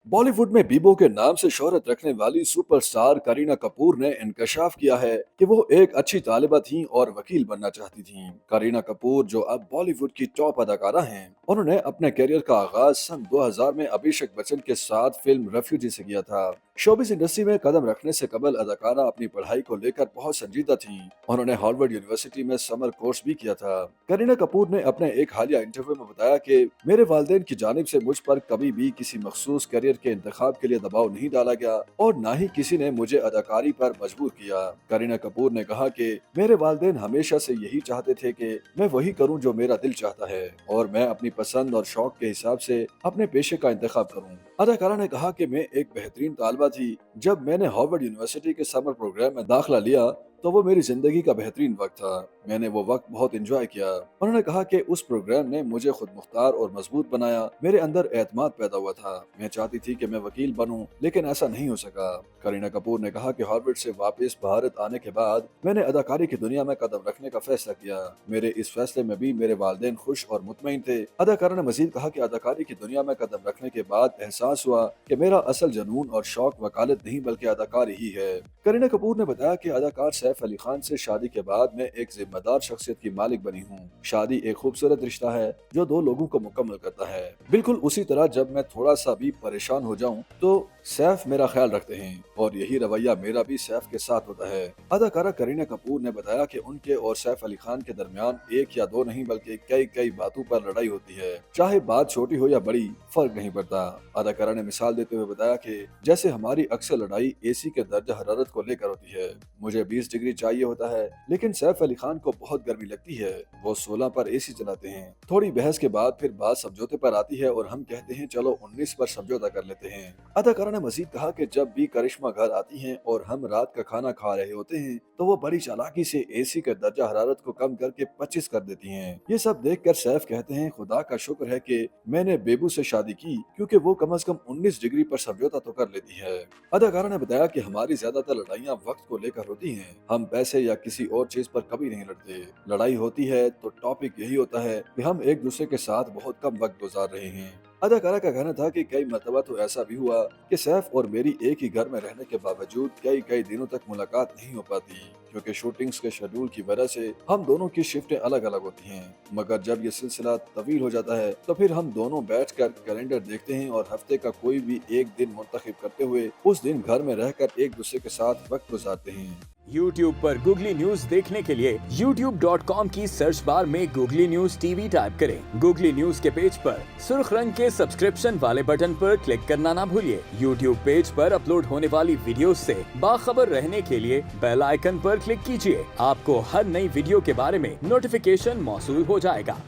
बॉलीवुड में बीबो के नाम से शोहरत रखने वाली सुपरस्टार करीना कपूर ने इंकशाफ किया है कि वो एक अच्छी तालिबा थीं और वकील बनना चाहती थीं। करीना कपूर जो अब बॉलीवुड की टॉप अदाकारा हैं, उन्होंने अपने करियर का आगाज सन 2000 में अभिषेक बच्चन के साथ फिल्म रेफ्यूजी से किया था। शोबिस इंडस्ट्री में कदम रखने से कबल अदाकारा अपनी पढ़ाई को लेकर बहुत संजीदा थीं। उन्होंने हार्वर्ड यूनिवर्सिटी में समर कोर्स भी किया था। करीना कपूर ने अपने एक हालिया इंटरव्यू में बताया कि मेरे वालिदैन की जानिब से मुझ पर कभी भी किसी मखसूस करियर के इंतखाब के लिए दबाव नहीं डाला गया और न ही किसी ने मुझे अदाकारी पर मजबूर किया। करीना कपूर ने कहा कि मेरे वालिदैन हमेशा से यही चाहते थे कि मैं वही करूं जो मेरा दिल चाहता है और मैं अपनी पसंद और शौक के हिसाब से अपने पेशे का इंतखाब करूं। अदाकारा ने कहा कि मैं एक बेहतरीन तालिबा थी। जब मैंने हार्वर्ड यूनिवर्सिटी के समर प्रोग्राम में दाखिला लिया तो वो मेरी जिंदगी का बेहतरीन वक्त था। मैंने वो वक्त बहुत एंजॉय किया। उन्होंने कहा कि उस प्रोग्राम ने मुझे खुद मुख्तार और मजबूत बनाया। मेरे अंदर एतमाद पैदा हुआ था। मैं चाहती थी कि मैं वकील बनूं, लेकिन ऐसा नहीं हो सका। करीना कपूर ने कहा कि हार्वर्ड से वापस भारत आने के बाद मैंने अदाकारी की दुनिया में कदम रखने का फैसला किया। मेरे इस फैसले में भी मेरे वालिदैन खुश और मुतमईन थे। अदाकारा ने मजीद कहा कि अदाकारी की दुनिया में कदम रखने के बाद एहसास हुआ कि मेरा असल जुनून और शौक वकालत नहीं बल्कि अदाकारी ही है। करीना कपूर ने बताया कि अदाकार सैफ अली खान से शादी के बाद मैं एक जिम्मेदार शख्सियत की मालिक बनी हूँ। शादी एक खूबसूरत रिश्ता है जो दो लोगों को मुकम्मल करता है। बिल्कुल उसी तरह जब मैं थोड़ा सा भी परेशान हो जाऊं तो सैफ मेरा ख्याल रखते हैं और यही रवैया मेरा भी सैफ के साथ होता है। अदाकारा करीना कपूर ने बताया कि उनके और सैफ अली खान के दरमियान एक या दो नहीं बल्कि कई बातों पर लड़ाई होती है। चाहे बात छोटी हो या बड़ी, फर्क नहीं पड़ता। अदाकारा ने मिसाल देते हुए बताया कि जैसे हमारी अक्सर लड़ाई एसी के दर्जा हरारत को लेकर होती है। मुझे 20 डिग्री चाहिए होता है, लेकिन सैफ अली खान को बहुत गर्मी लगती है। वो 16 पर एसी चलाते हैं। थोड़ी बहस के बाद फिर बात समझौते पर आती है और हम कहते हैं चलो 19 पर समझौता कर लेते हैं। अदाकारा ने मजीद कहा कि जब भी करिश्मा घर आती हैं और हम रात का खाना खा रहे होते हैं तो वो बड़ी चालाकी से एसी के दर्जा हरारत को कम करके 25 कर देती हैं। ये सब देखकर सैफ कहते हैं खुदा का शुक्र है कि मैंने बेबू से शादी की, क्योंकि वो कम से कम 19 डिग्री पर समझौता तो कर लेती है। अदाकारा ने बताया कि हमारी ज्यादातर लड़ाइयाँ वक्त को लेकर होती हैं। हम पैसे या किसी और चीज पर कभी नहीं लड़ते। लड़ाई होती है तो टॉपिक यही होता है कि हम एक दूसरे के साथ बहुत कम वक्त गुजार रहे हैं। अदाकारा का कहना था कि कई मरतबा तो ऐसा भी हुआ कि सैफ और मेरी एक ही घर में रहने के बावजूद कई दिनों तक मुलाकात नहीं हो पाती, क्योंकि शूटिंग्स के शेड्यूल की वजह से हम दोनों की शिफ्टें अलग अलग होती हैं। मगर जब ये सिलसिला तवील हो जाता है तो फिर हम दोनों बैठकर कैलेंडर देखते हैं और हफ्ते का कोई भी एक दिन मुंतखब करते हुए उस दिन घर में रहकर एक दूसरे के साथ वक्त गुजारते हैं। YouTube पर गूगली न्यूज देखने के लिए youtube.com की सर्च बार में गूगली न्यूज टीवी टाइप करें। गूगली न्यूज के पेज पर सुर्ख रंग के सब्सक्रिप्शन वाले बटन पर क्लिक करना ना भूलिए। YouTube पेज पर अपलोड होने वाली वीडियोस से बाखबर रहने के लिए बेल आइकन पर क्लिक कीजिए। आपको हर नई वीडियो के बारे में नोटिफिकेशन मौसूल हो जाएगा।